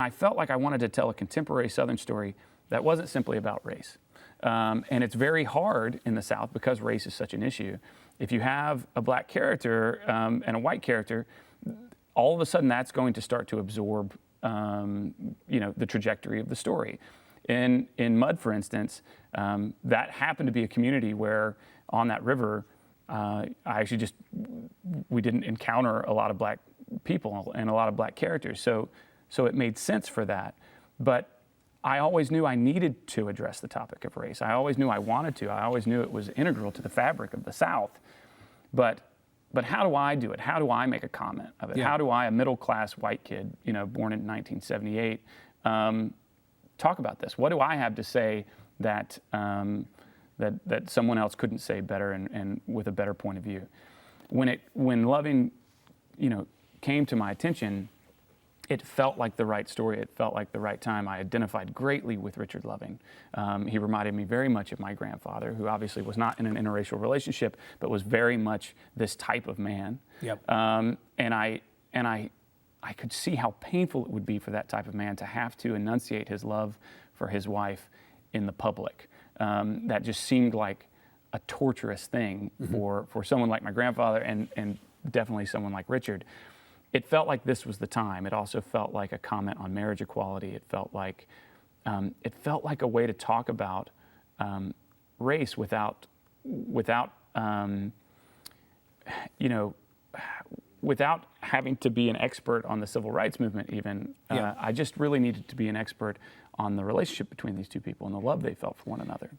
I felt like I wanted to tell a contemporary Southern story that wasn't simply about race. And it's very hard in the South because race is such an issue. If you have a black character and a white character, all of a sudden that's going to start to absorb, the trajectory of the story. In Mud, for instance, that happened to be a community where on that river, we didn't encounter a lot of black people and a lot of black characters. So it made sense for that. But I always knew I needed to address the topic of race. I always knew I wanted to. I always knew it was integral to the fabric of the South. But how do I do it? How do I make a comment of it? Yeah. How do I, a middle-class white kid, born in 1978, talk about this? What do I have to say that that someone else couldn't say better and with a better point of view? When Loving, came to my attention, it felt like the right story. It felt like the right time. I identified greatly with Richard Loving. He reminded me very much of my grandfather, who obviously was not in an interracial relationship, but was very much this type of man. Yep. And I could see how painful it would be for that type of man to have to enunciate his love for his wife in the public. That just seemed like a torturous thing for someone like my grandfather and definitely someone like Richard. It felt like this was the time. It also felt like a comment on marriage equality. It felt like a way to talk about race without having to be an expert on the civil rights movement. Even Yeah. I just really needed to be an expert on the relationship between these two people and the love they felt for one another.